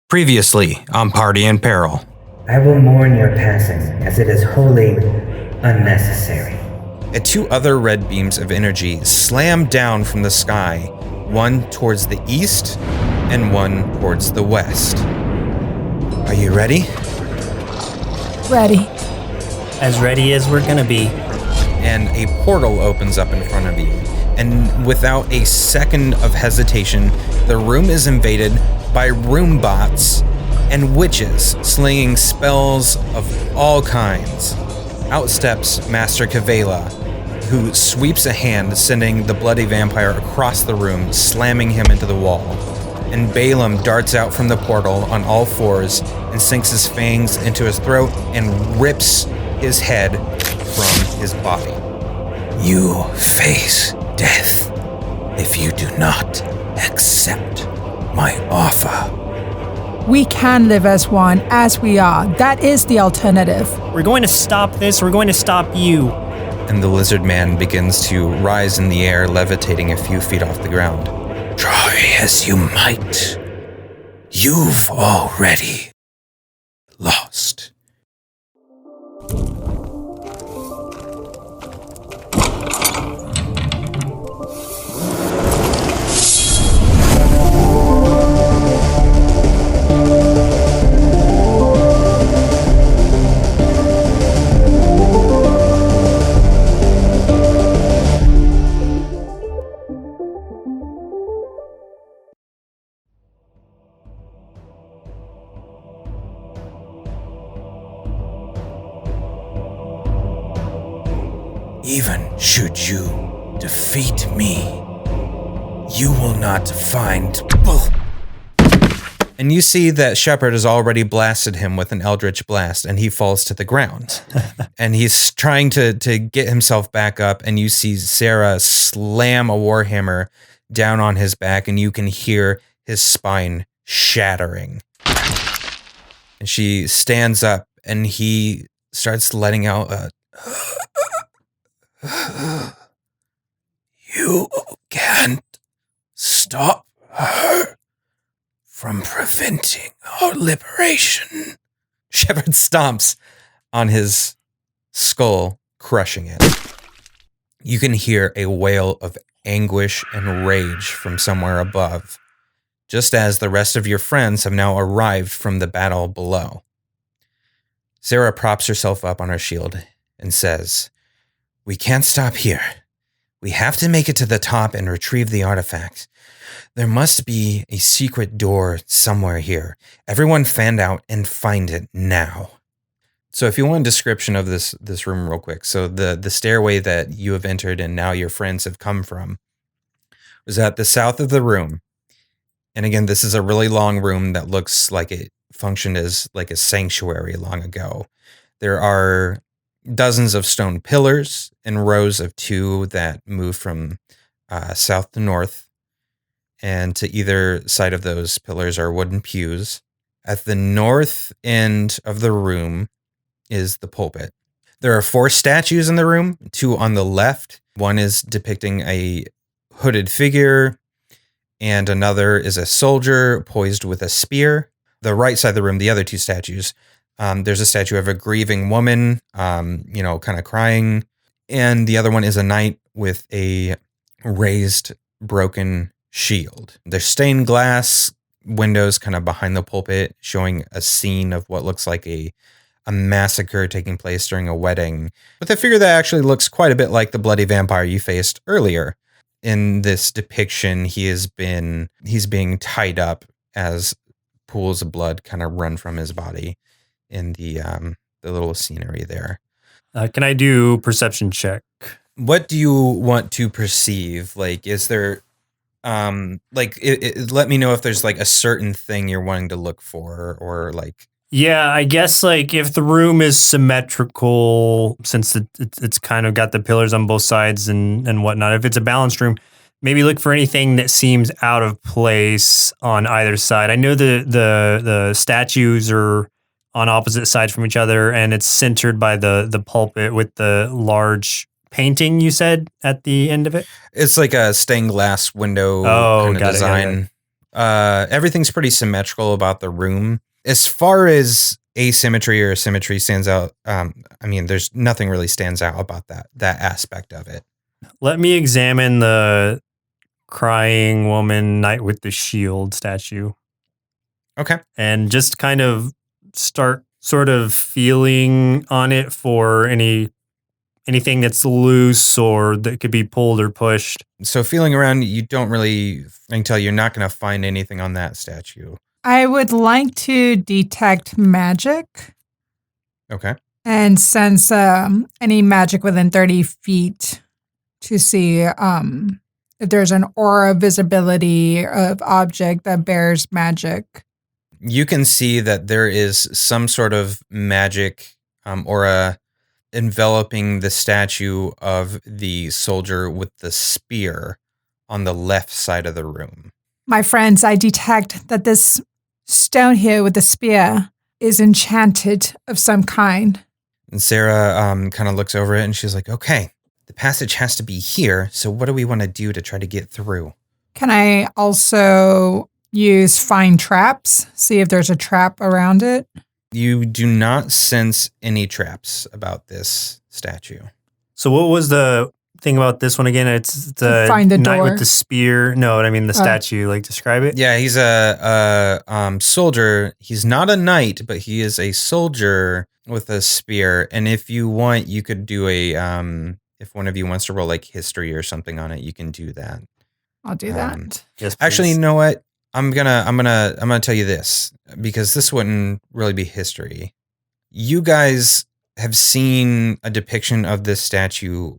Previously on Party and Peril. I will mourn your passing, as it is wholly unnecessary. And two other red beams of energy slam down from the sky, one towards the east and one towards the west. Are you ready? Ready. As ready as we're gonna be. And a portal opens up in front of you. And without a second of hesitation, the room is invaded by room bots and witches slinging spells of all kinds. Out steps Master Kavela, who sweeps a hand, sending the bloody vampire across the room, slamming him into the wall. And Balaam darts out from the portal on all fours and sinks his fangs into his throat and rips his head from his body. You face death if you do not accept my offer. We can live as one, as we are. That is the alternative. We're going to stop this. We're going to stop you. And the lizard man begins to rise in the air, levitating a few feet off the ground. Try as you might, you've already lost. Even should you defeat me, you will not find... And you see that Sheppard has already blasted him with an eldritch blast, and he falls to the ground. And he's trying to get himself back up, and you see Sera slam a warhammer down on his back, and you can hear his spine shattering. And she stands up, and he starts letting out a... You can't stop her from preventing our liberation. Sheppard stomps on his skull, crushing it. You can hear a wail of anguish and rage from somewhere above, just as the rest of your friends have now arrived from the battle below. Sera props herself up on her shield and says, "We can't stop here. We have to make it to the top and retrieve the artifact. There must be a secret door somewhere here. Everyone fan out and find it now." So if you want a description of this room real quick. So the stairway that you have entered and now your friends have come from was at the south of the room. And again, this is a really long room that looks like it functioned as like a sanctuary long ago. There are dozens of stone pillars and rows of two that move from south to north. And to either side of those pillars are wooden pews. At the north end of the room is the pulpit. There are 4 statues in the room, 2 on the left. One is depicting a hooded figure, and another is a soldier poised with a spear. The right side of the room, the other 2 statues, there's a statue of a grieving woman, kind of crying. And the other one is a knight with a raised, broken shield. There's stained glass windows kind of behind the pulpit, showing a scene of what looks like a massacre taking place during a wedding, with a figure that actually looks quite a bit like the bloody vampire you faced earlier. In this depiction, he's being tied up as pools of blood kind of run from his body in the little scenery there. Can I do perception check? What do you want to perceive? Like, is there, let me know if there's like a certain thing you're wanting to look for, or like. Yeah, I guess like if the room is symmetrical, since it's kind of got the pillars on both sides and whatnot. If it's a balanced room, maybe look for anything that seems out of place on either side. I know the statues are on opposite sides from each other, and it's centered by the pulpit with the large painting you said at the end of it. It's like a stained glass window kind of design. everything's pretty symmetrical about the room. As far as asymmetry or symmetry stands out, there's nothing really stands out about that aspect of it. Let me examine the crying woman knight with the shield statue. Okay. And just kind of start sort of feeling on it for anything that's loose or that could be pulled or pushed. So feeling around, you don't really, I can tell you're not going to find anything on that statue. I would like to detect magic. Okay. And sense any magic within 30 feet to see if there's an aura visibility of object that bears magic. You can see that there is some sort of magic aura enveloping the statue of the soldier with the spear on the left side of the room. My friends, I detect that this stone here with the spear is enchanted of some kind. And Sera kind of looks over it and she's like, okay, the passage has to be here. So what do we want to do to try to get through? Can I also use find traps? See if there's a trap around it? You do not sense any traps about this statue. So what was the thing about this one again? It's the find the knight door. with the spear. No, I mean the statue. Like, describe it. Yeah, he's a soldier. He's not a knight, but he is a soldier with a spear. And if you want, you could do a if one of you wants to roll like history or something on it, you can do that. I'll do that. Yes, Actually, please. you know what? I'm gonna tell you this because this wouldn't really be history. You guys have seen a depiction of this statue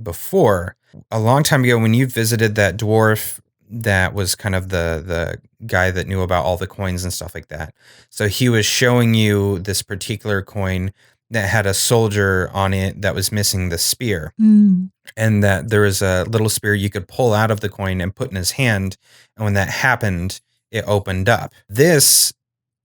before. A long time ago when you visited that dwarf that was kind of the guy that knew about all the coins and stuff like that. So he was showing you this particular coin that had a soldier on it that was missing the spear. And that there was a little spear you could pull out of the coin and put in his hand. And when that happened, it opened up. This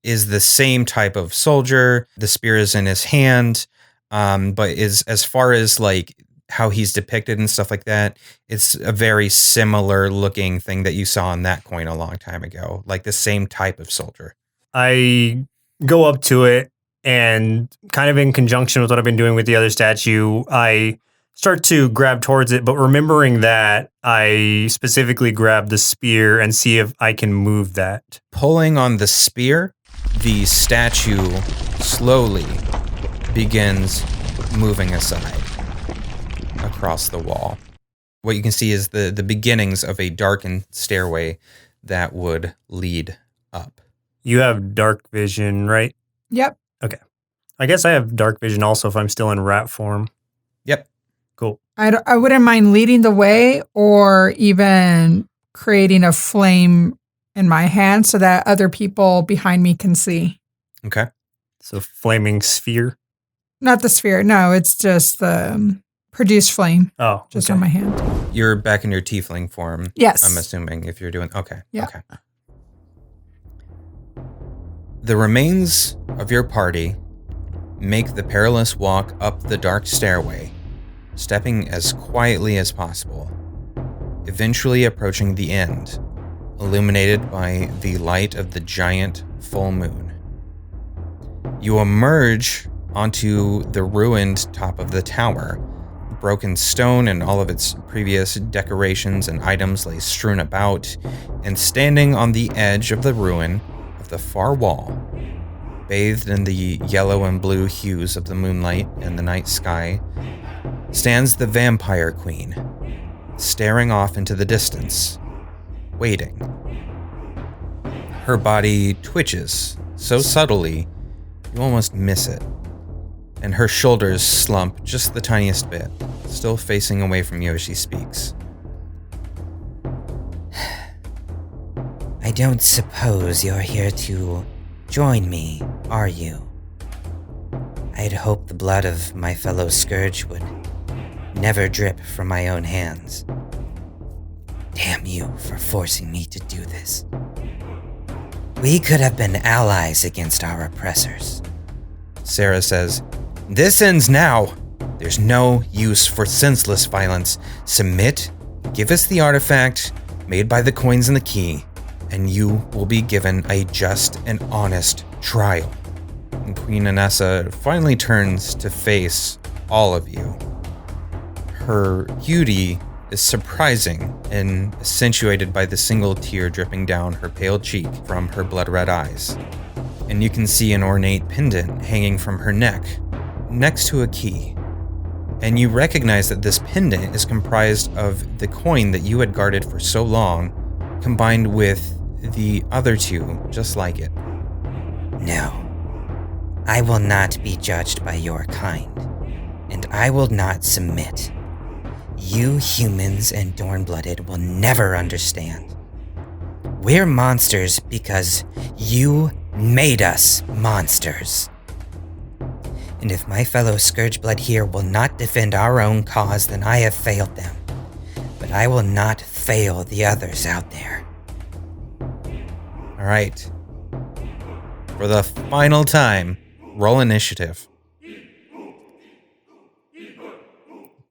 is the same type of soldier. The spear is in his hand, but is as far as like how he's depicted and stuff like that, it's a very similar looking thing that you saw on that coin a long time ago, like the same type of soldier. I go up to it and kind of in conjunction with what I've been doing with the other statue, I start to grab towards it, but remembering that, I specifically grab the spear and see if I can move that. Pulling on the spear, the statue slowly begins moving aside across the wall. What you can see is the beginnings of a darkened stairway that would lead up. You have dark vision, right? Yep. Okay. I guess I have dark vision also if I'm still in rat form. Yep. Cool. I wouldn't mind leading the way or even creating a flame in my hand so that other people behind me can see. Okay. So flaming sphere. Not the sphere. No, it's just the produced flame Oh, just okay. on my hand. You're back in your tiefling form. Yes. I'm assuming if you're doing... Okay. Yeah. Okay. The remains of your party make the perilous walk up the dark stairway, stepping as quietly as possible, eventually approaching the end, illuminated by the light of the giant full moon. You emerge onto the ruined top of the tower. Broken stone and all of its previous decorations and items lay strewn about, and standing on the edge of the ruin of the far wall, bathed in the yellow and blue hues of the moonlight and the night sky, stands the vampire queen, staring off into the distance, waiting. Her body twitches so subtly you almost miss it, and her shoulders slump just the tiniest bit, still facing away from you as she speaks. I don't suppose you're here to join me, are you? I'd hoped the blood of my fellow Scourge would never drip from my own hands. Damn you for forcing me to do this. We could have been allies against our oppressors. Sera says, "This ends now. There's no use for senseless violence. Submit, give us the artifact made by the coins and the key, and you will be given a just and honest trial. And Queen Anessa finally turns to face all of you. Her beauty is surprising and accentuated by the single tear dripping down her pale cheek from her blood-red eyes. And you can see an ornate pendant hanging from her neck, next to a key. And you recognize that this pendant is comprised of the coin that you had guarded for so long, combined with the other two just like it. No, I will not be judged by your kind, and I will not submit. You humans and Dornblooded will never understand. We're monsters because you made us monsters. And if my fellow Scourgeblood here will not defend our own cause, then I have failed them. But I will not fail the others out there. All right. For the final time, roll initiative.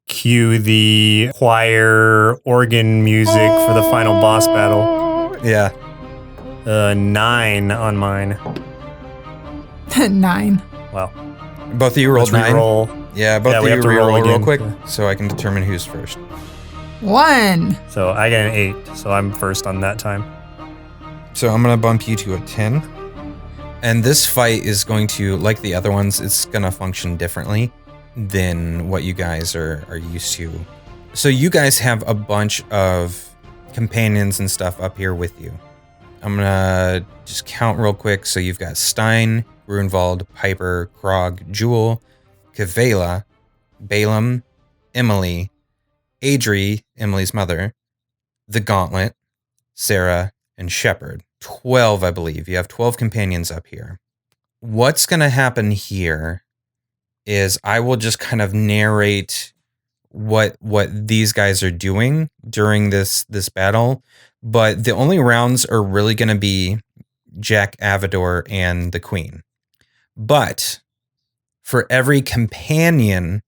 Cue the choir organ music for the final boss battle. Yeah. 9 on mine. 9. Wow. Both of you rolled Let's 9? reroll. Yeah, both of we you have to roll reroll real again. quick so I can determine who's first. 1. So I got an 8, so I'm first on that time. So I'm going to bump you to a 10. And this fight is going to, like the other ones, it's going to function differently than what you guys are used to. So you guys have a bunch of companions and stuff up here with you. I'm going to just count real quick. So you've got Stein, Grunwald, Piper, Krog, Jewel, Kavela, Balaam, Emily, Adri, Emily's mother, the Gauntlet, Sera, and Sheppard. 12, I believe. You have 12 companions up here. What's going to happen here is I will just kind of narrate what these guys are doing during this battle, but the only rounds are really going to be Jack, Avadore, and the Queen. But for every companion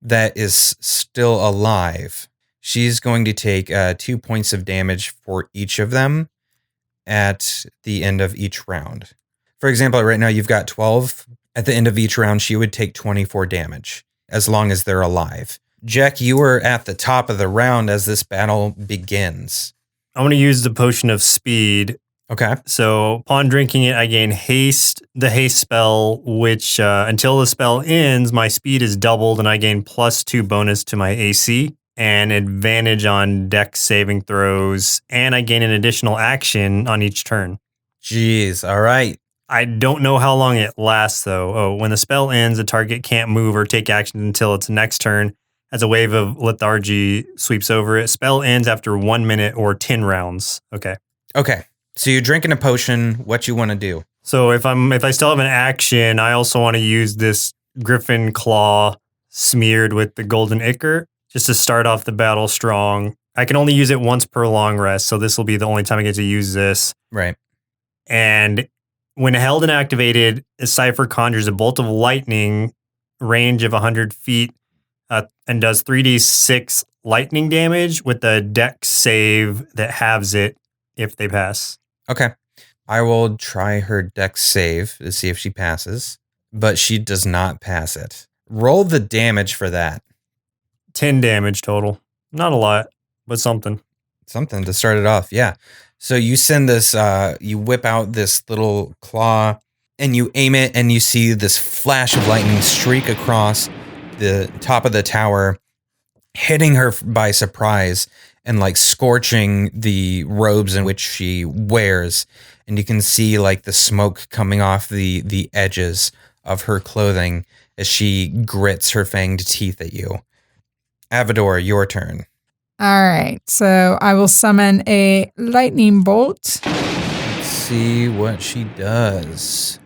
that is still alive, she's going to take 2 points of damage for each of them at the end of each round. For example, right now you've got 12. At the end of each round, she would take 24 damage as long as they're alive. Jack, you are at the top of the round as this battle begins. I'm going to use the potion of speed. Okay. So upon drinking it, I gain the haste spell, which until the spell ends, my speed is doubled and I gain +2 bonus to my AC and advantage on dex saving throws. And I gain an additional action on each turn. Jeez. All right. I don't know how long it lasts, though. Oh, when the spell ends, the target can't move or take action until its next turn as a wave of lethargy sweeps over it. Spell ends after 1 minute or 10 rounds. Okay. Okay. So you're drinking a potion. What you want to do? So if I still have an action, I also want to use this Griffin Claw smeared with the Golden Ichor just to start off the battle strong. I can only use it once per long rest, so this will be the only time I get to use this. Right. And when held and activated, a Cypher conjures a bolt of lightning, range of 100 feet, and does 3d6 lightning damage with a dex save that halves it if they pass. Okay. I will try her dex save to see if she passes, but she does not pass it. Roll the damage for that. 10 damage total. Not a lot, but something. Something to start it off, yeah. So you send this, you whip out this little claw, and you aim it, and you see this flash of lightning streak across the top of the tower, hitting her by surprise, and like scorching the robes in which she wears. And you can see like the smoke coming off the edges of her clothing as she grits her fanged teeth at you. Avadore, your turn. All right. So I will summon a lightning bolt. Let's see what she does.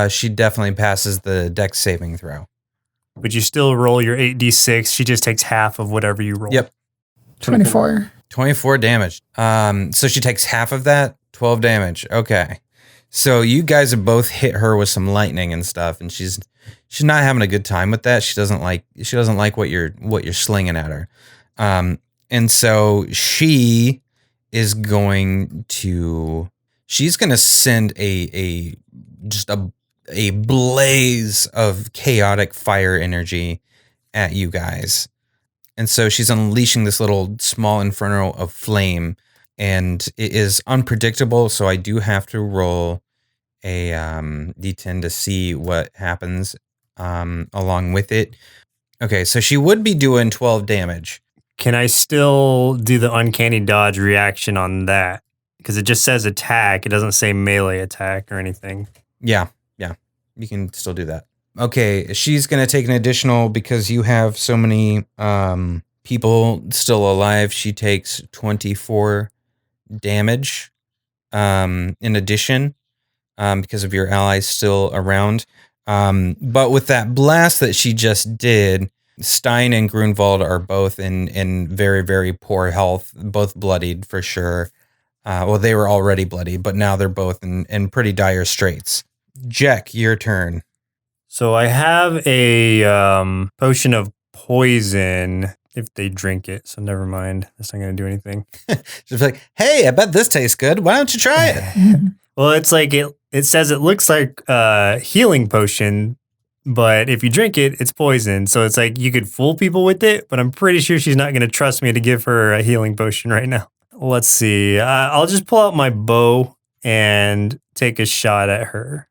She definitely passes the dex saving throw. But you still roll your 8d6. She just takes half of whatever you roll. Yep. 24. 24 damage. So she takes half of that, 12 damage. Okay. So you guys have both hit her with some lightning and stuff, and she's not having a good time with that. She doesn't like what you're slinging at her. And so she is going to send a blaze of chaotic fire energy at you guys. And so she's unleashing this little small inferno of flame, and it is unpredictable. So I do have to roll a d10 to see what happens along with it. Okay, so she would be doing 12 damage. Can I still do the uncanny dodge reaction on that? Because it just says attack. It doesn't say melee attack or anything. Yeah. You can still do that. Okay, she's going to take an additional, because you have so many people still alive, she takes 24 damage in addition because of your allies still around. But with that blast that she just did, Stein and Grunwald are both in very, very poor health, both bloodied for sure. Well, they were already bloody, but now they're both in pretty dire straits. Jack, your turn. So I have a potion of poison if they drink it. So never mind. That's not going to do anything. She's like, hey, I bet this tastes good. Why don't you try it? Well, it's like it says it looks like a healing potion, but if you drink it, it's poison. So it's like you could fool people with it, but I'm pretty sure she's not going to trust me to give her a healing potion right now. Let's see. I'll just pull out my bow and take a shot at her.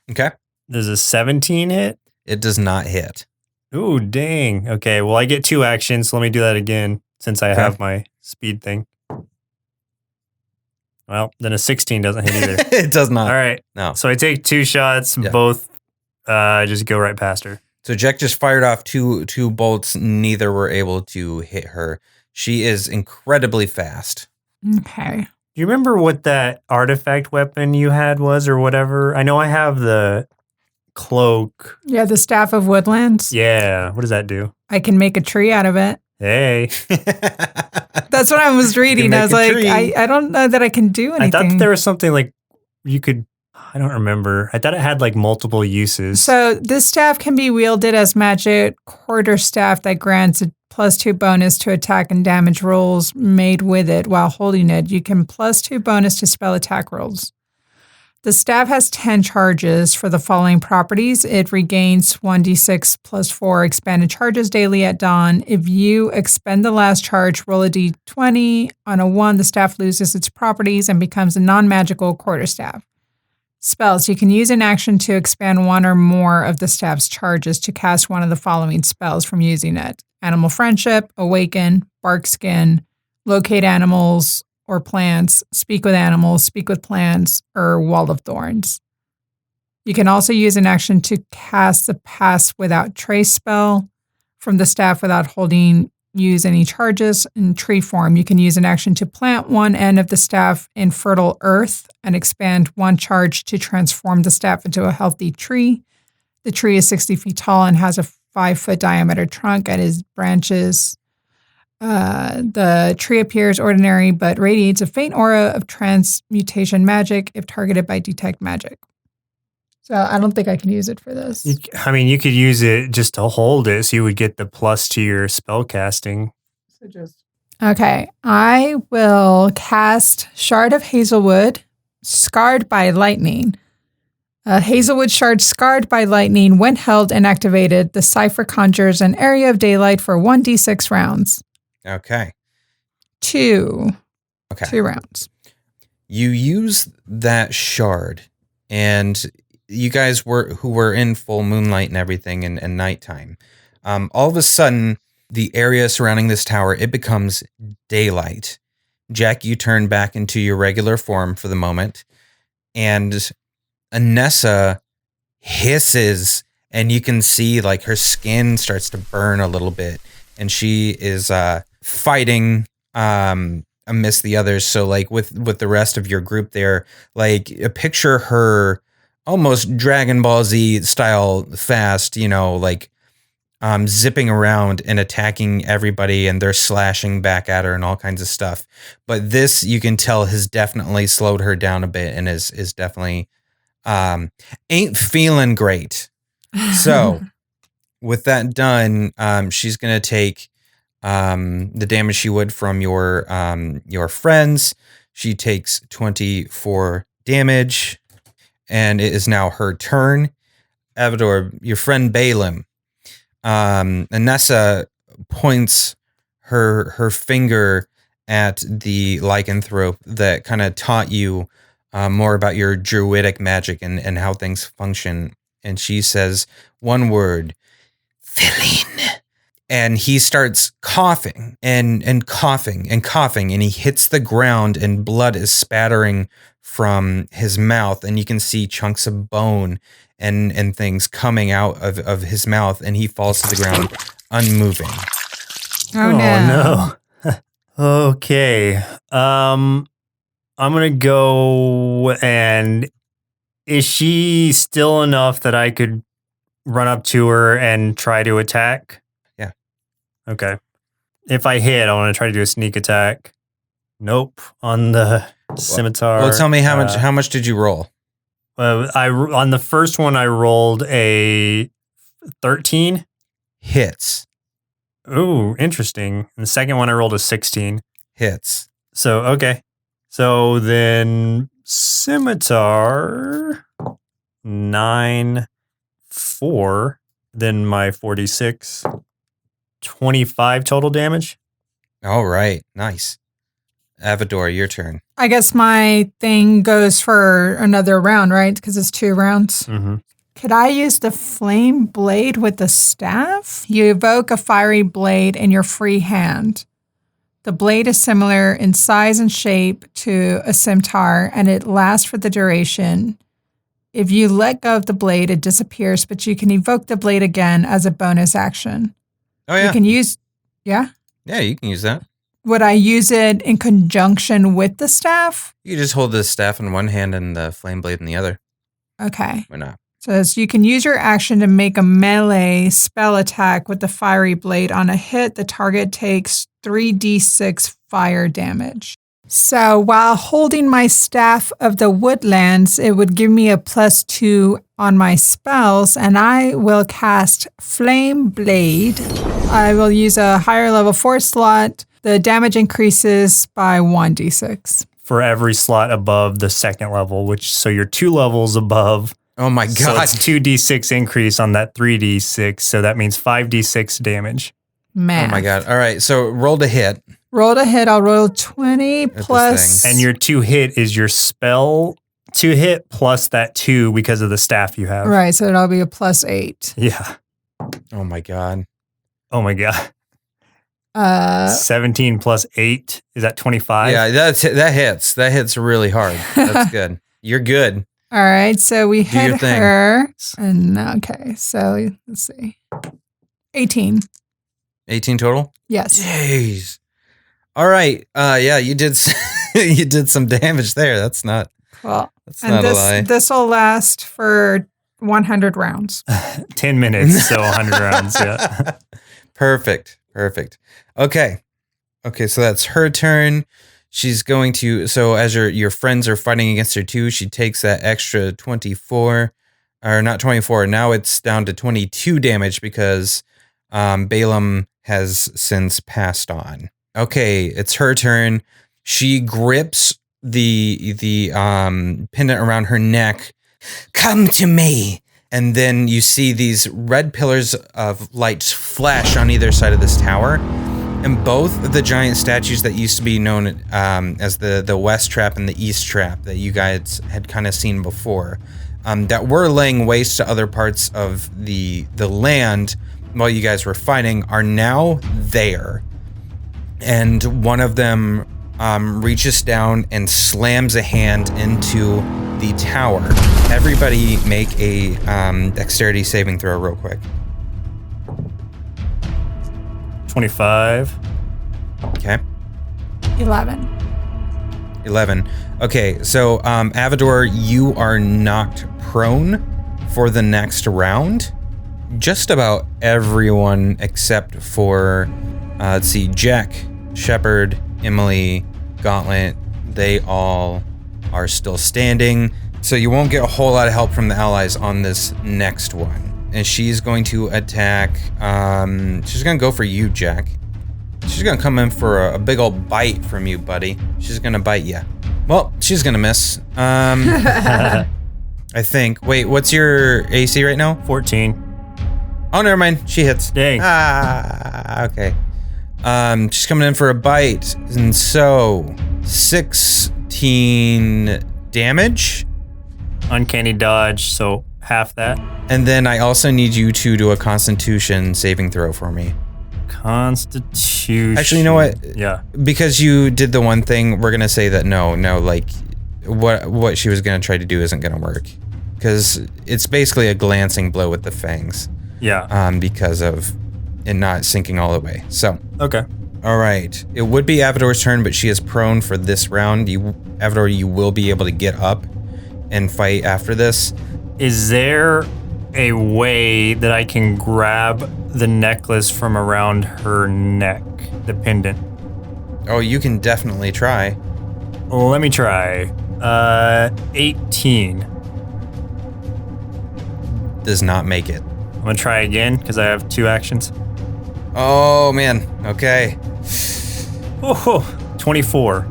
Okay. Does a 17 hit? It does not hit. Ooh, dang. Okay, well, I get 2 actions, so let me do that again since I have my speed thing. Well, then a 16 doesn't hit either. It does not. All right. No. So I take 2 shots, both just go right past her. So Jack just fired off two bolts. Neither were able to hit her. She is incredibly fast. Okay. Do you remember what that artifact weapon you had was or whatever? I know I have the cloak. Yeah, the Staff of Woodlands. Yeah. What does that do? I can make a tree out of it. Hey. That's what I was reading. I was like, I don't know that I can do anything. I thought that there was something like you could, I don't remember. I thought it had like multiple uses. So this staff can be wielded as magic quarterstaff that grants a +2 bonus to attack and damage rolls made with it while holding it. You can +2 bonus to spell attack rolls. The staff has 10 charges for the following properties. It regains 1d6 +4 expanded charges daily at dawn. If you expend the last charge, roll a d20. On a 1, the staff loses its properties and becomes a non-magical quarterstaff. Spells. You can use an action to expand one or more of the staff's charges to cast one of the following spells from using it. Animal Friendship, Awaken, Bark Skin, Locate Animals or Plants, Speak with Animals, Speak with Plants, or Wall of Thorns. You can also use an action to cast the Pass Without Trace spell from the staff without use any charges. In tree form, you can use an action to plant one end of the staff in fertile earth and expand one charge to transform the staff into a healthy tree. The tree is 60 feet tall and has a 5-foot diameter trunk at its branches. The tree appears ordinary but radiates a faint aura of transmutation magic if targeted by detect magic. So I don't think I can use it for this. You could use it just to hold it so you would get the plus to your spell casting. Okay, I will cast Shard of Hazelwood, Scarred by Lightning. Hazelwood shard scarred by lightning, when held and activated, the cipher conjures an area of daylight for 1d6 rounds. Okay. 2 rounds. You use that shard, and you guys who were in full moonlight and everything and nighttime. All of a sudden, the area surrounding this tower, it becomes daylight. Jack, you turn back into your regular form for the moment, and Anessa hisses, and you can see like her skin starts to burn a little bit, and she is fighting amidst the others. So like with the rest of your group there, like picture her almost Dragon Ball Z style fast, like zipping around and attacking everybody, and they're slashing back at her and all kinds of stuff. But this, you can tell, has definitely slowed her down a bit and is definitely ain't feeling great. So with that done, she's going to take the damage she would from your friends. She takes 24 damage, and it is now her turn. Avadore, your friend Balaam, Anessa points her finger at the lycanthrope that kind of taught you more about your druidic magic and how things function. And she says one word, Feline. And he starts coughing and coughing and coughing, and he hits the ground and blood is spattering from his mouth, and you can see chunks of bone and things coming out of his mouth, and he falls to the ground unmoving. Oh no. Okay. I'm gonna go, and is she still enough that I could run up to her and try to attack? Yeah. Okay. If I hit, I want to try to do a sneak attack. Nope. On the scimitar. Well, tell me how much did you roll? On the first one, I rolled a 13. Hits. Ooh, interesting. And the second one, I rolled a 16. Hits. So, okay. So then scimitar, 9, 4, then my 46, 25 total damage. All right. Nice. Avadore, your turn. I guess my thing goes for another round, right? Because it's 2 rounds. Mm-hmm. Could I use the flame blade with the staff? You evoke a fiery blade in your free hand. The blade is similar in size and shape to a scimitar, and it lasts for the duration. If you let go of the blade, it disappears, but you can evoke the blade again as a bonus action. Oh, yeah. You can use, yeah? Yeah, you can use that. Would I use it in conjunction with the staff? You can just hold the staff in one hand and the flame blade in the other. Okay. Why not? Says you can use your action to make a melee spell attack with the fiery blade. On a hit, the target takes 3d6 fire damage. So while holding my staff of the woodlands, it would give me a +2 on my spells, and I will cast Flame Blade. I will use a higher level 4 slot. The damage increases by 1d6. For every slot above the second level, so you're 2 levels above. Oh my God. So it's 2d6 increase on that 3d6. So that means 5d6 damage. Man. Oh my God. All right. So roll to hit. Roll to hit. I'll roll 20 plus. And your 2 hit is your spell 2 hit plus that 2 because of the staff you have. Right. So it'll be a +8. Yeah. Oh my God. Oh my God. 17 plus 8. Is that 25? Yeah, that hits. That hits really hard. That's good. You're good. All right. So we Do your hit thing. her. And okay. So let's see. 18. 18 total? Yes. Jeez. All right. Yeah, you did you did some damage there. That's not Cool. that's And not a lie. this will last for 100 rounds. 10 minutes, so 100 rounds. Yeah. Perfect. Okay, so that's her turn. She's going to, so as your friends are fighting against her too, she takes that extra 24, or not 24, now it's down to 22 damage because Balaam has since passed on. Okay, it's her turn. She grips the pendant around her neck. Come to me. And then you see these red pillars of light flash on either side of this tower. And both of the giant statues that used to be known as the West Trap and the East Trap that you guys had kind of seen before, that were laying waste to other parts of the land while you guys were fighting, are now there. And one of them reaches down and slams a hand into the tower. Everybody make a dexterity saving throw real quick. 25. Okay. 11. Okay, so Avadore, you are knocked prone for the next round. Just about everyone except for, let's see, Jack, Sheppard, Emily, Gauntlet, they all are still standing. So you won't get a whole lot of help from the allies on this next one. And she's going to attack, she's going to go for you, Jack. She's gonna come in for a big old bite from you, buddy. She's gonna bite you. Well, she's gonna miss. I think. Wait, what's your AC right now? 14. Oh, never mind. She hits. Dang. Okay. She's coming in for a bite, and so 16 damage. Uncanny dodge, so half that. And then I also need you to do a Constitution saving throw for me. Constitution. Actually, you know what? Yeah. Because you did the one thing, we're gonna say that no, like what she was gonna try to do isn't gonna work, because it's basically a glancing blow with the fangs. Yeah. Because of it not sinking all the way. So. Okay. All right. It would be Avadore's turn, but she is prone for this round. Avadore, you will be able to get up and fight after this. Is there a way that I can grab the necklace from around her neck, the pendant? Oh, you can definitely try. Let me try. 18. Does not make it. I'm gonna try again because I have 2 actions. Oh, man. Okay. Oh, 24.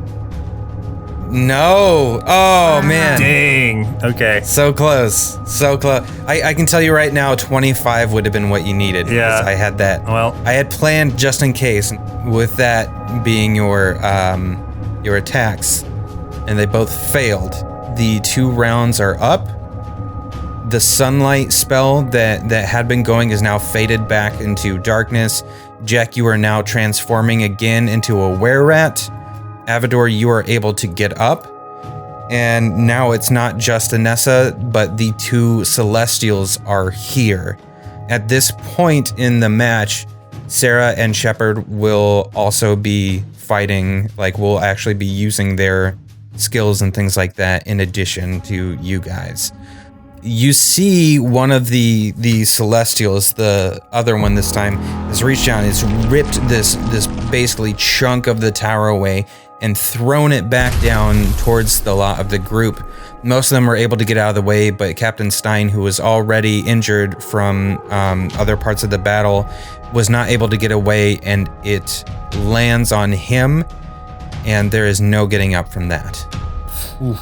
No. Oh, man. Dang. Okay. So close. So close. I can tell you right now, 25 would have been what you needed. Yeah. I had that. Well, I had planned just in case, with that being your attacks, and they both failed. The 2 rounds are up. The sunlight spell that had been going is now faded back into darkness. Jack, you are now transforming again into a were-rat. Avadore, you are able to get up. And now it's not just Anessa, but the 2 Celestials are here. At this point in the match, Sera and Sheppard will also be fighting, like will actually be using their skills and things like that in addition to you guys. You see one of the Celestials, the other one this time, has reached down. It's ripped this basically chunk of the tower away and thrown it back down towards the lot of the group. Most of them were able to get out of the way, but Captain Stein, who was already injured from other parts of the battle, was not able to get away, and it lands on him, and there is no getting up from that. Oof.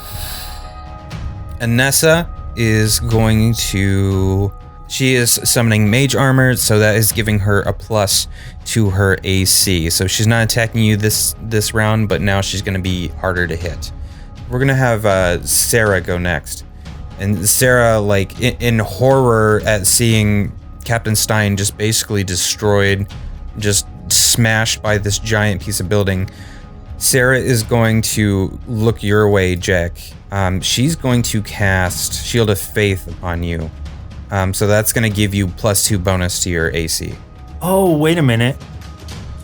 Anessa is going to... She is summoning mage armor, so that is giving her a plus to her AC. So she's not attacking you this round, but now she's going to be harder to hit. We're going to have Sera go next. And Sera, like, in horror at seeing Captain Stein just basically destroyed, just smashed by this giant piece of building, Sera is going to look your way, Jack. She's going to cast Shield of Faith upon you. So that's going to give you +2 bonus to your AC. Oh, wait a minute.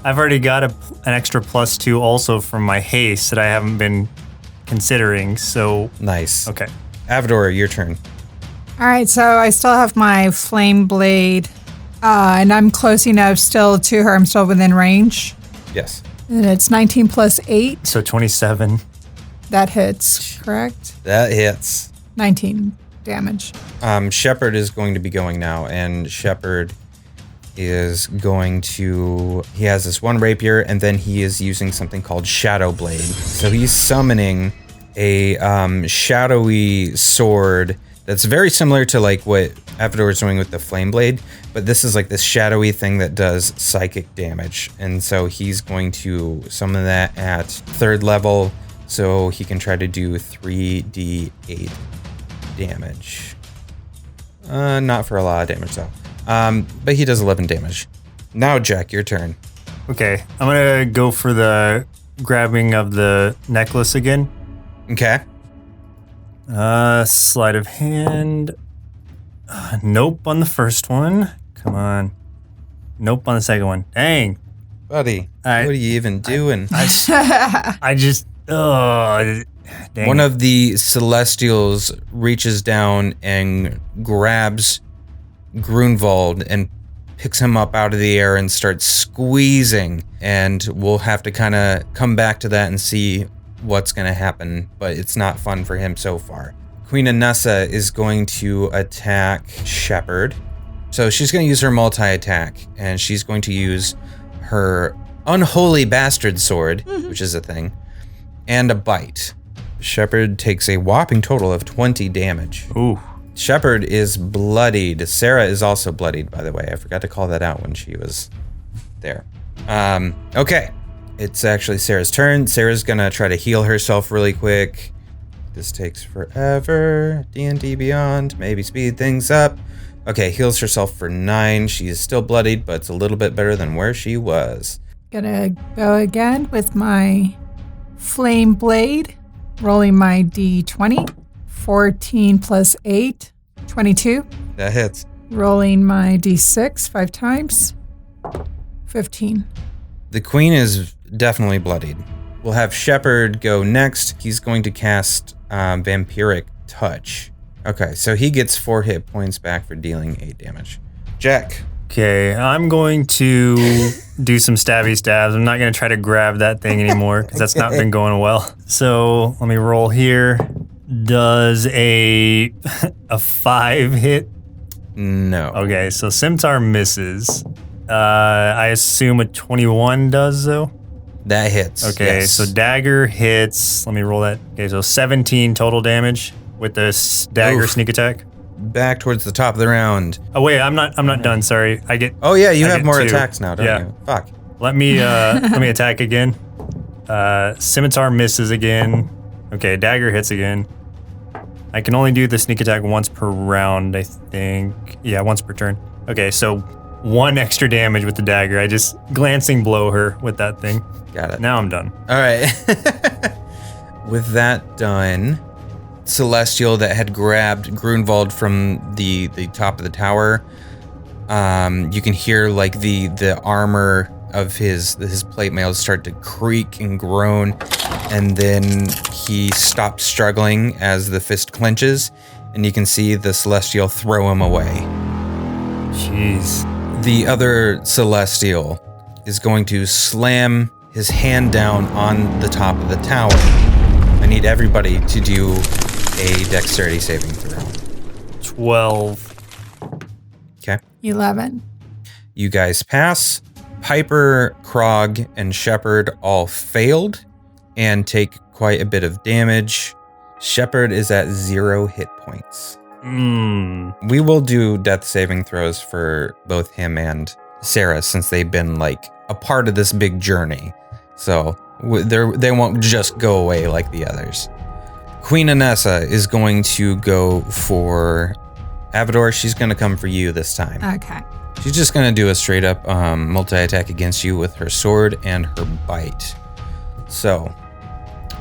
I've already got an extra +2 also from my haste that I haven't been considering, so... Nice. Okay. Avadore, your turn. All right, so I still have my flame blade, and I'm close enough still to her. I'm still within range. Yes. And it's 19 plus 8. So 27. That hits, correct? That hits. 19 damage. Sheppard is going to be going now, and Sheppard is going to... He has this one rapier, and then he is using something called Shadow Blade. So he's summoning a shadowy sword that's very similar to like what Avadore is doing with the Flame Blade, but this is like this shadowy thing that does psychic damage. And so he's going to summon that at 3rd level, so he can try to do 3d8 damage. Not for a lot of damage though. But he does 11 damage. Now, Jack, your turn. Okay, I'm gonna go for the grabbing of the necklace again. Okay. Sleight of hand. Nope on the first one. Come on. Nope on the second one. Dang. Buddy, what are you even doing? I just. Dang. One of the Celestials reaches down and grabs Grunwald and picks him up out of the air and starts squeezing. And we'll have to kind of come back to that and see what's going to happen, but it's not fun for him so far. Queen Anessa is going to attack Sheppard. So she's going to use her multi-attack, and she's going to use her unholy bastard sword, which is a thing, and a bite. Sheppard takes a whopping total of 20 damage. Ooh. Sheppard is bloodied. Sera is also bloodied, by the way. I forgot to call that out when she was there. Okay. It's actually Sera's turn. Sera's gonna try to heal herself really quick. This takes forever. D&D Beyond. Maybe speed things up. Okay, heals herself for 9. She's still bloodied, but it's a little bit better than where she was. Gonna go again with my flame blade. Rolling my d20. 14 plus 8. 22. That hits. Rolling my d6 5 times. 15. The queen is definitely bloodied. We'll have Sheppard go next. He's going to cast Vampiric Touch. Okay, so he gets 4 hit points back for dealing 8 damage. Jack. Okay, I'm going to do some stabby stabs. I'm not going to try to grab that thing anymore because that's not been going well. So let me roll here. Does a 5 hit? No. Okay, so Scimitar misses. I assume a 21 does though? That hits. Okay, yes. so dagger hits. Let me roll that. Okay, so 17 total damage with this dagger sneak attack. Back towards the top of the round. Oh wait, I'm not done. Sorry, I get. Oh yeah, you I have get more 2. attacks now, don't you? Fuck. Let me attack again. Scimitar misses again. Okay, dagger hits again. I can only do the sneak attack once per round, I think. Yeah, once per turn. Okay, so 1 extra damage with the dagger. I just glancing blow her with that thing. Got it. Now I'm done. All right. With that done, Celestial that had grabbed Grunwald from the top of the tower, you can hear like the armor of his plate mail start to creak and groan, and then he stops struggling as the fist clenches, and you can see the Celestial throw him away. Jeez. The other Celestial is going to slam his hand down on the top of the tower. I need everybody to do a dexterity saving throw. 12. Okay. 11. You guys pass. Piper, Krog, and Sheppard all failed and take quite a bit of damage. Sheppard is at 0 hit points. We will do death saving throws for both him and Sera since they've been like a part of this big journey. So they won't just go away like the others. Queen Anessa is going to go for Avadore. She's going to come for you this time. Okay. She's just going to do a straight up multi-attack against you with her sword and her bite. So,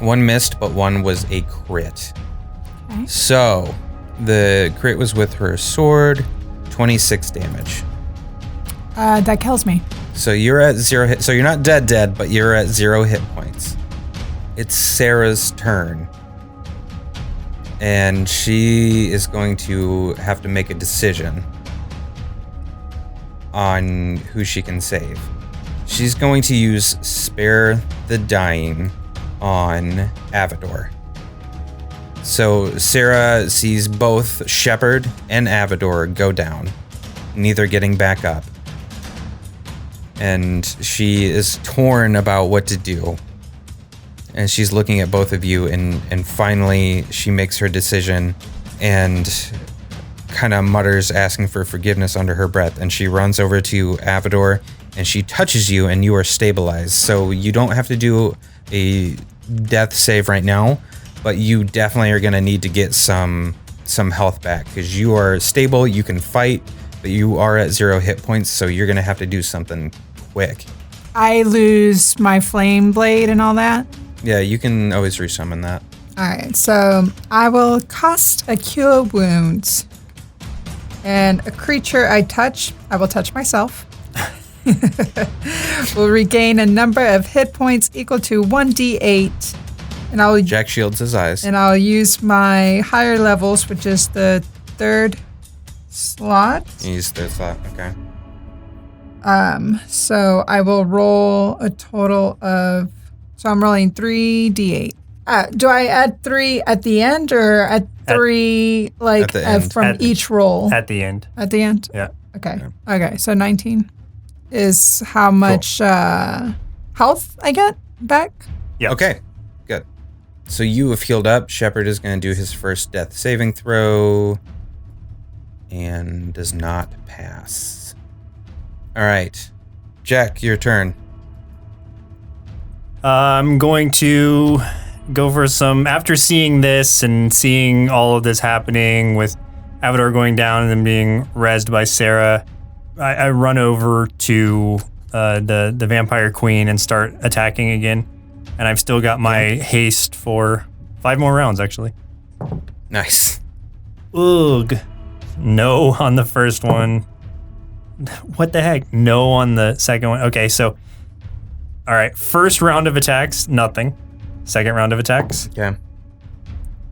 1 missed, but 1 was a crit. Okay. So, the crit was with her sword, 26 damage. That kills me. So you're at 0 hit. So you're not dead, but you're at 0 hit points. It's Sera's turn. And she is going to have to make a decision on who she can save. She's going to use Spare the Dying on Avadore. So Sera sees both Sheppard and Avadore go down, neither getting back up. And she is torn about what to do. And she's looking at both of you, and finally she makes her decision and kind of mutters, asking for forgiveness under her breath. And she runs over to Avadore and she touches you, and you are stabilized. So you don't have to do a death save right now, but you definitely are going to need to get some health back because you are stable, you can fight, but you are at 0 hit points, so you're going to have to do something quick. I lose my flame blade and all that? Yeah, you can always resummon that. All right, so I will cast a Cure Wounds. And a creature I will touch myself, will regain a number of hit points equal to 1d8. And I'll Jack shields his eyes. And I'll use my higher levels, which is the 3rd slot. Use 3rd slot, okay. So I will roll a total of, so I'm rolling 3d8. Do I add 3 at the end or at 3 like from each roll? At the end. At the end? Yeah. Okay. Yeah. Okay. So 19 is how much health I get back? Yep. Okay, good. So you have healed up. Sheppard is going to do his first death saving throw and does not pass. All right. Jack, your turn. I'm going to go for some, after seeing this and seeing all of this happening with Avadore going down and then being rezzed by Sera, I run over to the Vampire Queen and start attacking again. And I've still got my haste for 5 more rounds, actually. Nice. Ugh. No on the first one. What the heck? No on the second one. Okay, so, all right. First round of attacks, nothing. Second round of attacks. Okay.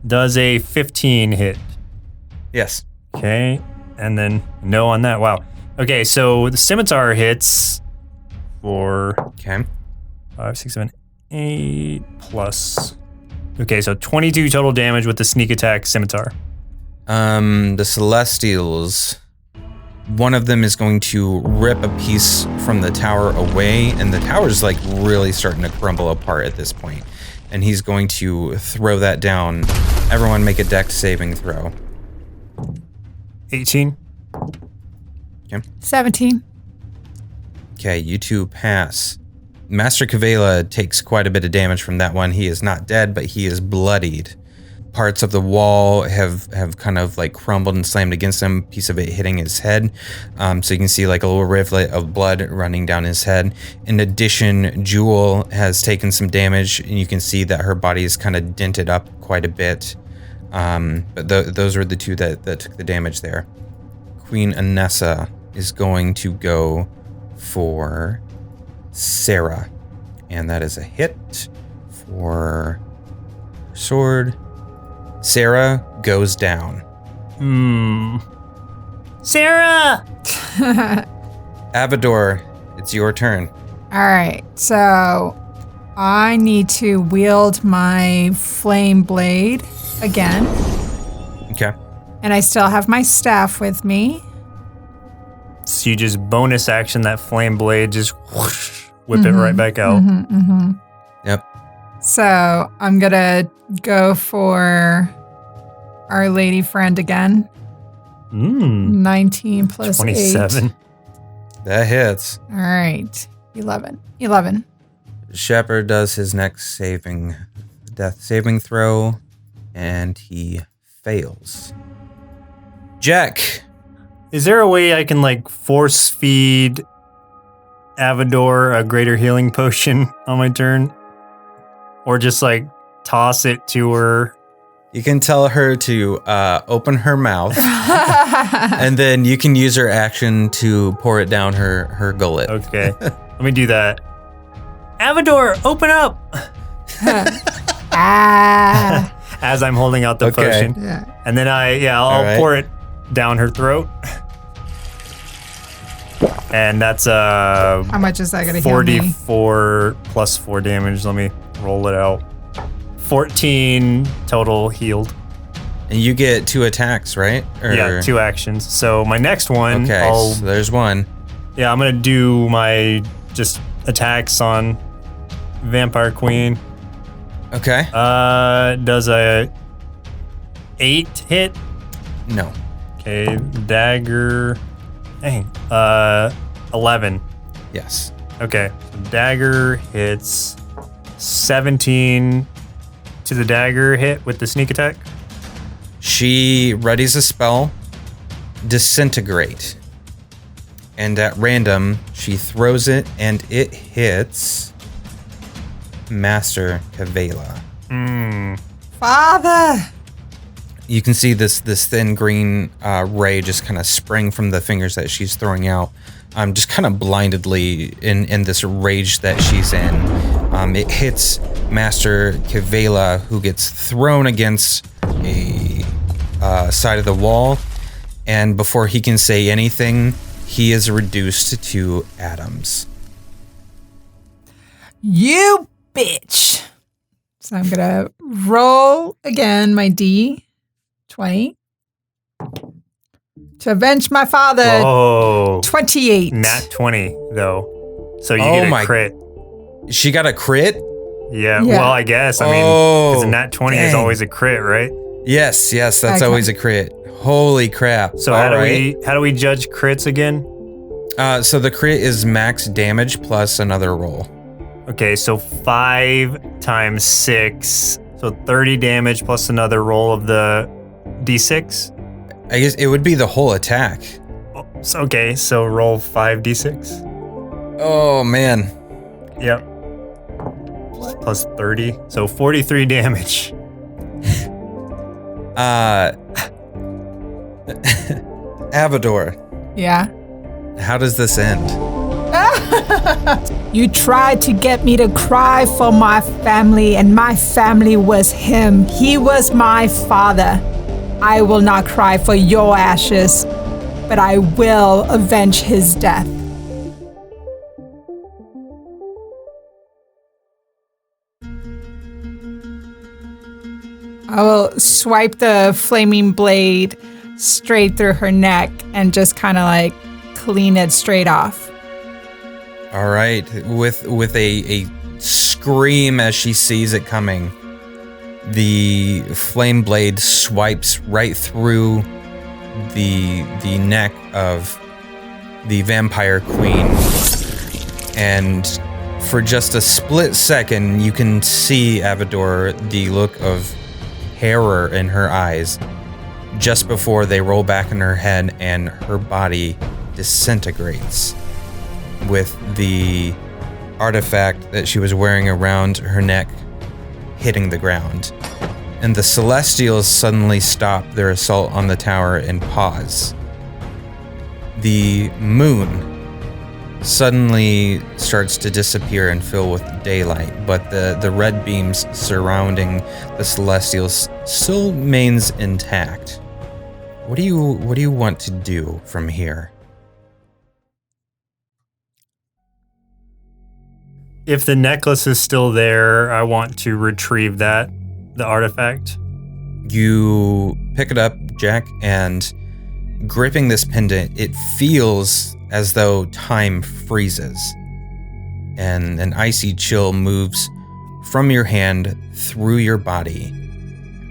Does a 15 hit? Yes. Okay, and then no on that. Wow. Okay, so the scimitar hits for Okay. 5, 6, 7, 8 plus. Okay, so 22 total damage with the sneak attack scimitar. The Celestials, one of them is going to rip a piece from the tower away, and the tower's like really starting to crumble apart at this point. And he's going to throw that down. Everyone make a dex saving throw. 18. 17. Okay, you two pass. Master Kavela takes quite a bit of damage from that one. He is not dead, but he is bloodied. Parts of the wall have kind of like crumbled and slammed against him, piece of it hitting his head. So you can see like a little rivulet of blood running down his head. In addition, Jewel has taken some damage, and you can see that her body is kind of dented up quite a bit. But those were the two that took the damage there. Queen Anessa is going to go for Sera, and that is a hit for sword. Sera goes down. Sera! Avadore, it's your turn. All right, so I need to wield my flame blade again, Okay. and I still have my staff with me. So you just bonus action that flame blade, just whoosh, whip it right back out. Yep. So I'm gonna go for Our Lady Friend again. 19 plus 27. 8. That hits. All right, 11. Sheppard does his next death saving throw, and he fails. Jack. Is there a way I can like force feed Avadore a greater healing potion on my turn? Or just like toss it to her? You can tell her to open her mouth, and then you can use her action to pour it down her gullet. Okay, let me do that. Avadore, open up! As I'm holding out the potion. Yeah. And then I'll All right. pour it down her throat. And that's How much is that gonna heal me? 44 plus 4 damage. Let me roll it out. 14 total healed. And you get 2 attacks, right? Yeah, 2 actions. So my next one, Okay, so there's one. I'm gonna do my just attacks on Vampire Queen. Okay. Does a 8 hit? No. Okay, dagger. Dang. 11. Yes. Okay, so dagger hits 17 to the dagger hit with the sneak attack. She readies a spell, Disintegrate. And at random, she throws it, and it hits Master Kavela. Father! You can see this thin green ray just kind of spring from the fingers that she's throwing out, just kind of blindedly in this rage that she's in. It hits Master Kavela, who gets thrown against a side of the wall, and before he can say anything, he is reduced to atoms. You bitch! So I'm gonna roll again my D20 to avenge my father. Whoa. 28. Nat 20, though. So you Oh get a my- crit. She got a crit? Yeah, Yeah. well, I guess. I mean, because a nat 20 is dang. always a crit, right? Yes, that's Okay. always a crit. Holy crap. So All how right. do we judge crits again? So the crit is max damage plus another roll. Okay, so 5 times 6, so 30 damage plus another roll of the d6. I guess it would be the whole attack. Okay, so roll 5d6. Oh man. Yep. Plus 30, so 43 damage. Avadore, Yeah. how does this end? You tried to get me to cry for my family, and my family was him. He was my father. I will not cry for your ashes, but I will avenge his death. I will swipe the flaming blade straight through her neck and just kind of like clean it straight off. All right, with a scream as she sees it coming, the flame blade swipes right through the neck of the vampire queen, and for just a split second, you can see Avadore, the look of terror in her eyes, just before they roll back in her head and her body disintegrates, with the artifact that she was wearing around her neck hitting the ground. And the Celestials suddenly stop their assault on the tower and pause. The moon suddenly starts to disappear and fill with daylight, but the red beams surrounding the Celestials still remains intact. What do you want to do from here? If the necklace is still there, I want to retrieve the artifact. You pick it up, Jack, and gripping this pendant, it feels as though time freezes. And an icy chill moves from your hand through your body.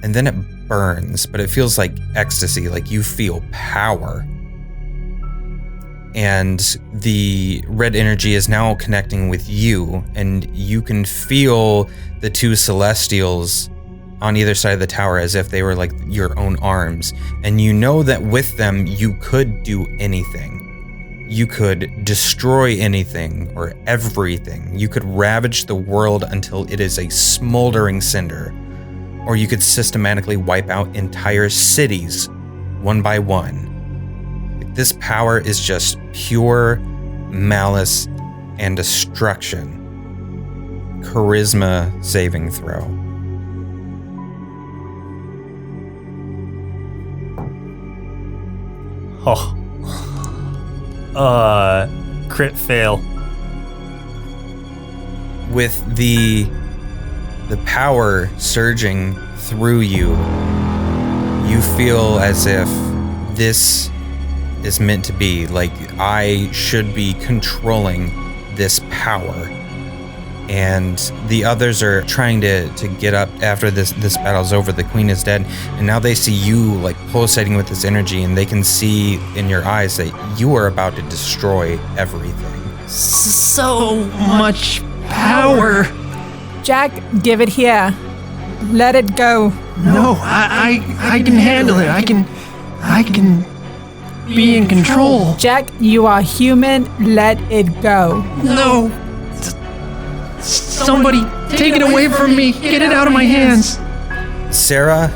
And then it burns, but it feels like ecstasy, like you feel power. And the red energy is now connecting with you, and you can feel the two Celestials on either side of the tower as if they were like your own arms. And you know that with them, you could do anything. You could destroy anything or everything. You could ravage the world until it is a smoldering cinder. Or you could systematically wipe out entire cities, one by one. This power is just pure malice and destruction. Charisma saving throw. Crit fail. With the power surging through you, you feel as if this is meant to be. Like, I should be controlling this power. And the others are trying to get up after this battle's over. The queen is dead, and now they see you like pulsating with this energy, and they can see in your eyes that you are about to destroy everything. So much power. Jack, give it here. Let it go. No, I can handle it. I can be in control. Jack, you are human. Let it go. No. Somebody take it away from me. Get it out of my hands. Sera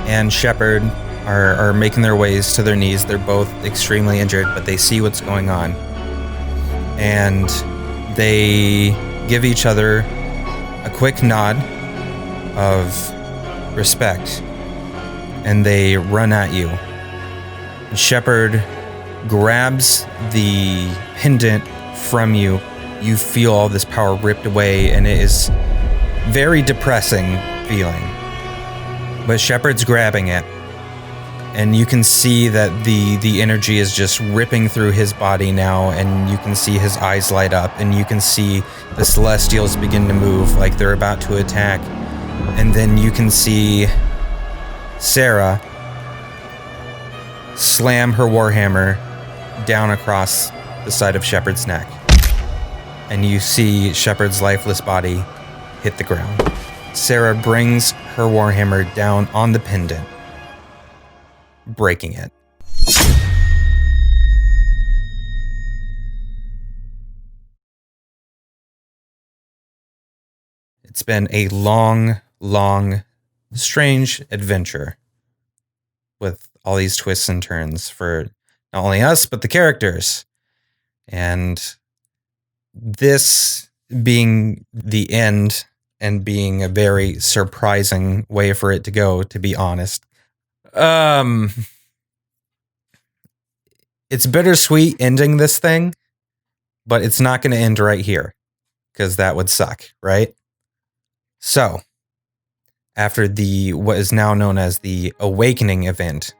and Sheppard are making their ways to their knees. They're both extremely injured, but they see what's going on. And they give each other a quick nod of respect, and they run at you. Sheppard grabs the pendant from you. You feel all this power ripped away, and it is very depressing feeling. But Sheppard's grabbing it, And you can see that the energy is just ripping through his body now, and you can see his eyes light up, and you can see the Celestials begin to move like they're about to attack. And then you can see Sera slam her warhammer down across the side of Sheppard's neck. And you see Sheppard's lifeless body hit the ground. Sera brings her warhammer down on the pendant, breaking it. It's been a long, strange adventure with all these twists and turns for not only us, but the characters. And this being the end and being a very surprising way for it to go, to be honest. It's bittersweet ending this thing, but it's not going to end right here because that would suck, right? So, after what is now known as the Awakening event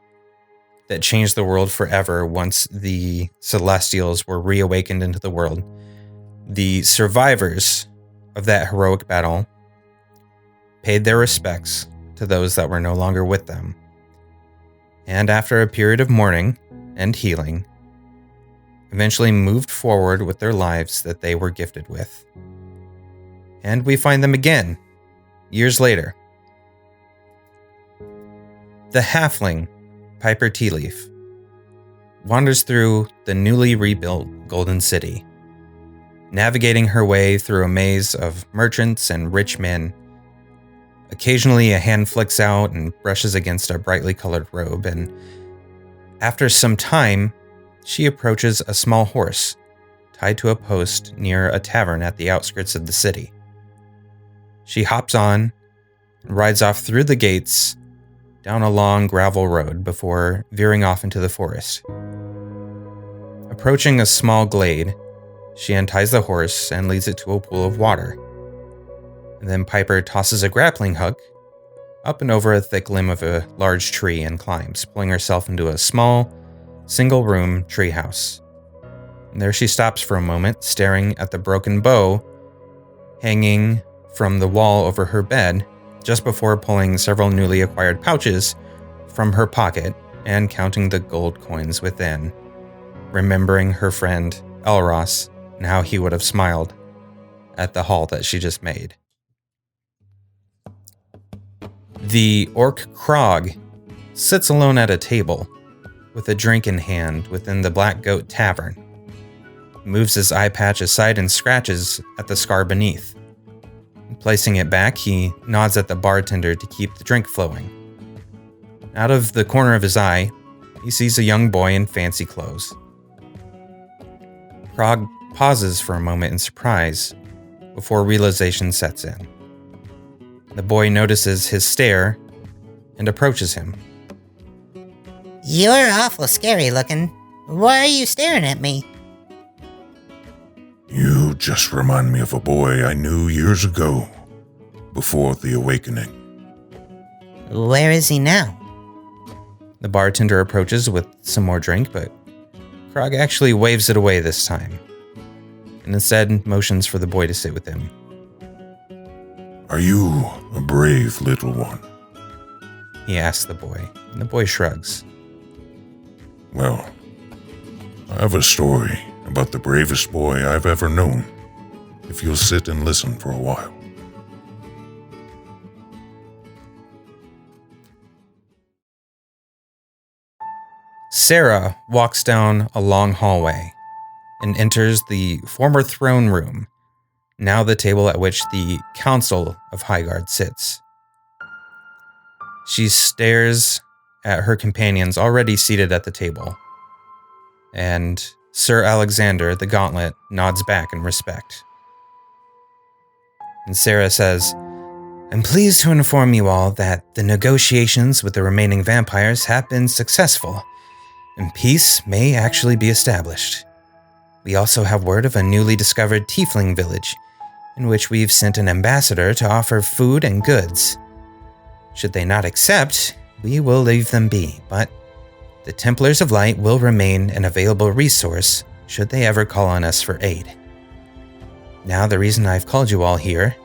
that changed the world forever once the Celestials were reawakened into the world, the survivors of that heroic battle paid their respects to those that were no longer with them. And after a period of mourning and healing, eventually moved forward with their lives that they were gifted with. And we find them again, years later. The halfling, Piper Tealeaf, wanders through the newly rebuilt Golden City, navigating her way through a maze of merchants and rich men. Occasionally a hand flicks out and brushes against a brightly colored robe, and after some time, she approaches a small horse tied to a post near a tavern at the outskirts of the city. She hops on and rides off through the gates down a long gravel road before veering off into the forest. Approaching a small glade, she unties the horse and leads it to a pool of water. And then Piper tosses a grappling hook up and over a thick limb of a large tree and climbs, pulling herself into a small, single-room treehouse. And there she stops for a moment, staring at the broken bow hanging from the wall over her bed, just before pulling several newly acquired pouches from her pocket and counting the gold coins within, remembering her friend Elros and how he would have smiled at the haul that she just made. The orc Krog sits alone at a table with a drink in hand within the Black Goat Tavern. He moves his eye patch aside and scratches at the scar beneath. Placing it back, he nods at the bartender to keep the drink flowing. Out of the corner of his eye, he sees a young boy in fancy clothes. Krog pauses for a moment in surprise before realization sets in. The boy notices his stare and approaches him. You're awful scary looking. Why are you staring at me? You just remind me of a boy I knew years ago, before the awakening. Where is he now? The bartender approaches with some more drink, but Krog actually waves it away this time, and instead motions for the boy to sit with him. Are you a brave little one? He asks the boy, and the boy shrugs. Well, I have a story about the bravest boy I've ever known, if you'll sit and listen for a while. Sera walks down a long hallway and enters the former throne room, now the table at which the Council of Highguard sits. She stares at her companions already seated at the table, and Sir Alexander the Gauntlet nods back in respect. And Sera says, "I'm pleased to inform you all that the negotiations with the remaining vampires have been successful, and peace may actually be established. We also have word of a newly discovered tiefling village, in which we've sent an ambassador to offer food and goods. Should they not accept, we will leave them be, but The Templars of Light will remain an available resource should they ever call on us for aid. Now, the reason I've called you all here,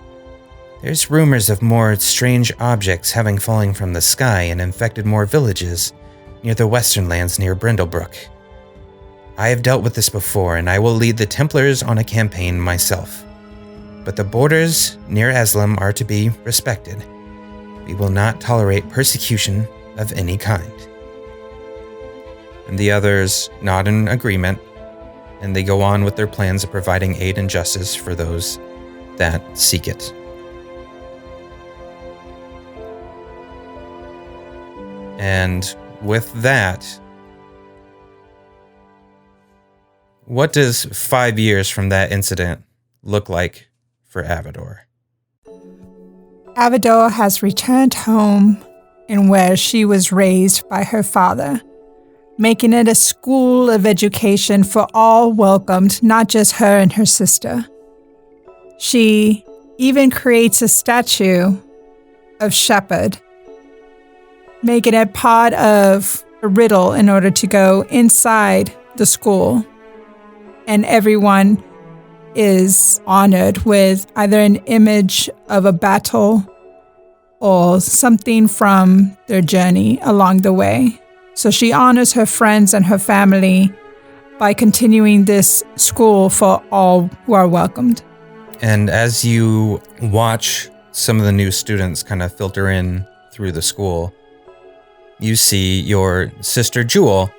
there's rumors of more strange objects having fallen from the sky and infected more villages near the western lands near Brindlebrook. I have dealt with this before, and I will lead the Templars on a campaign myself. But the borders near Eslam are to be respected. We will not tolerate persecution of any kind. And the others nod in agreement, and they go on with their plans of providing aid and justice for those that seek it. And with that, what does 5 years from that incident look like for Avadore? Avadore has returned home and where she was raised by her father, making it a school of education for all welcomed, not just her and her sister. She even creates a statue of Sheppard, making it part of a riddle in order to go inside the school. And everyone is honored with either an image of a battle or something from their journey along the way. So she honors her friends and her family by continuing this school for all who are welcomed. And as you watch some of the new students kind of filter in through the school, you see your sister Jewel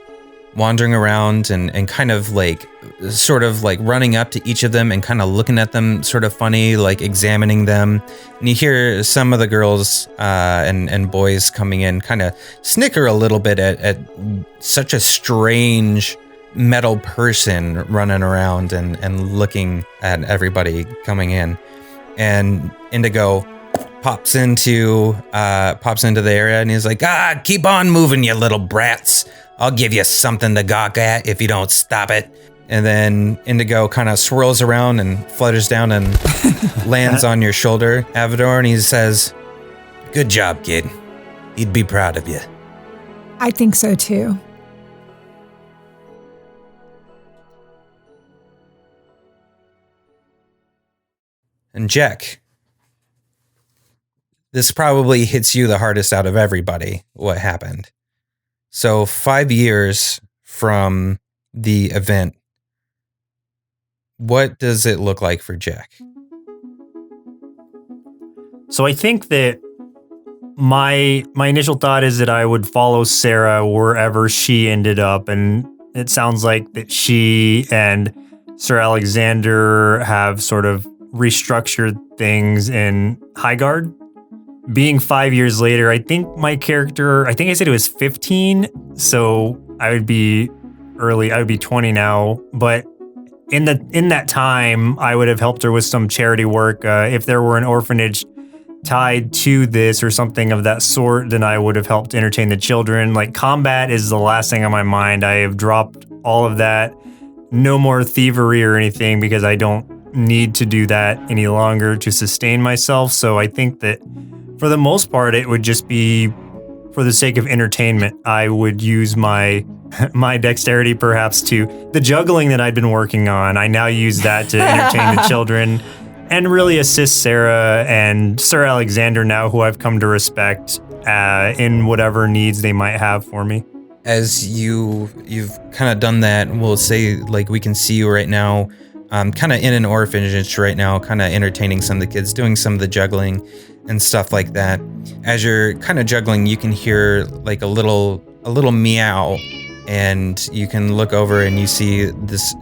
wandering around and kind of like sort of like running up to each of them and kind of looking at them sort of funny, like examining them. And you hear some of the girls and boys coming in kind of snicker a little bit at such a strange metal person running around and looking at everybody coming in. And Indigo pops into the area and he's like, keep on moving, you little brats. I'll give you something to gawk at if you don't stop it. And then Indigo kind of swirls around and flutters down and lands on your shoulder, Avadore, and he says, "Good job, kid. He'd be proud of you." I think so too. And Jack, this probably hits you the hardest out of everybody, what happened. So 5 years from the event, what does it look like for Jack? So I think that my initial thought is that I would follow Sera wherever she ended up, and it sounds like that she and Sir Alexander have sort of restructured things in Highguard. Being 5 years later, I think my character, I think I said it was 15, so I would be 20 now, but in that time, I would have helped her with some charity work. If there were an orphanage tied to this or something of that sort, then I would have helped entertain the children. Like, combat is the last thing on my mind. I have dropped all of that. No more thievery or anything because I don't need to do that any longer to sustain myself. So I think that for the most part, it would just be for the sake of entertainment. I would use my dexterity perhaps to the juggling that I'd been working on. I now use that to entertain the children and really assist Sera and Sir Alexander now, who I've come to respect, in whatever needs they might have for me. As you've kind of done that, we'll say like we can see you right now, kind of in an orphanage right now, kind of entertaining some of the kids, doing some of the juggling and stuff like that. As you're kind of juggling, you can hear like a little meow, and you can look over and you see this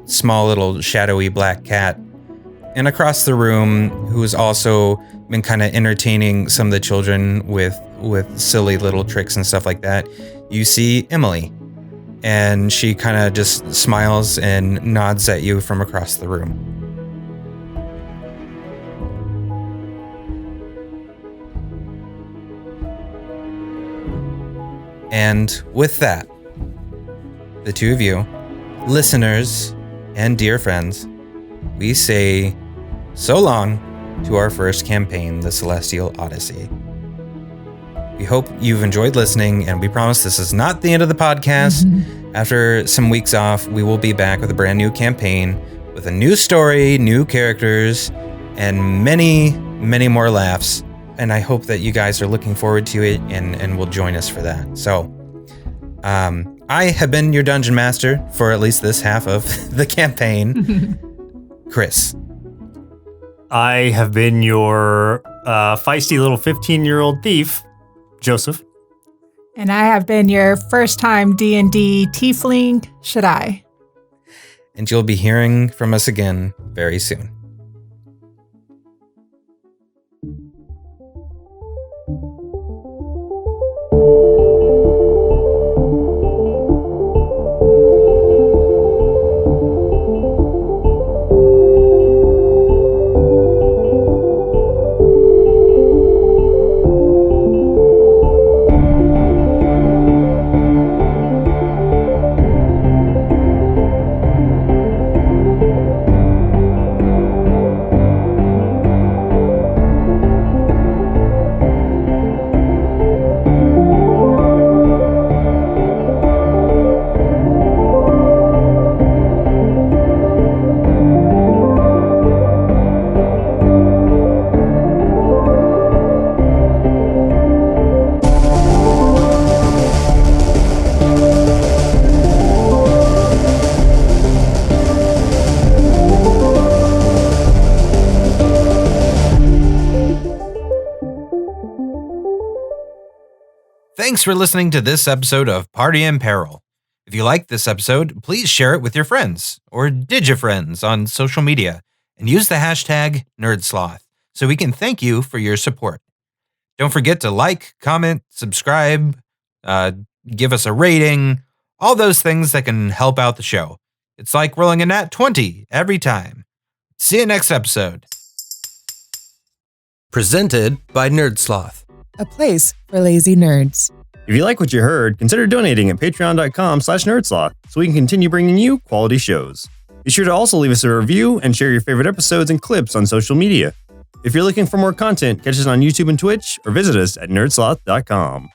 small little shadowy black cat. And across the room, who's also been kind of entertaining some of the children with silly little tricks and stuff like that, you see Emily. And she kind of just smiles and nods at you from across the room. And with that, the two of you, listeners and dear friends, we say so long to our first campaign, the Celestial Odyssey. We hope you've enjoyed listening, and we promise this is not the end of the podcast. After some weeks off, we will be back with a brand new campaign with a new story, new characters, and many, many more laughs. And I hope that you guys are looking forward to it and will join us for that. So, I have been your dungeon master for at least this half of the campaign, Chris. I have been your feisty little 15-year-old thief, Joseph. And I have been your first-time D&D tiefling, Shaddai. And you'll be hearing from us again very soon. Thanks for listening to this episode of Party and Peril. If you liked this episode, please share it with your friends or digifriends on social media and use the hashtag NerdSloth so we can thank you for your support. Don't forget to like, comment, subscribe, give us a rating, all those things that can help out the show. It's like rolling a nat 20 every time. See you next episode. Presented by NerdSloth. A place for lazy nerds. If you like what you heard, consider donating at patreon.com/nerdsloth so we can continue bringing you quality shows. Be sure to also leave us a review and share your favorite episodes and clips on social media. If you're looking for more content, catch us on YouTube and Twitch or visit us at nerdsloth.com.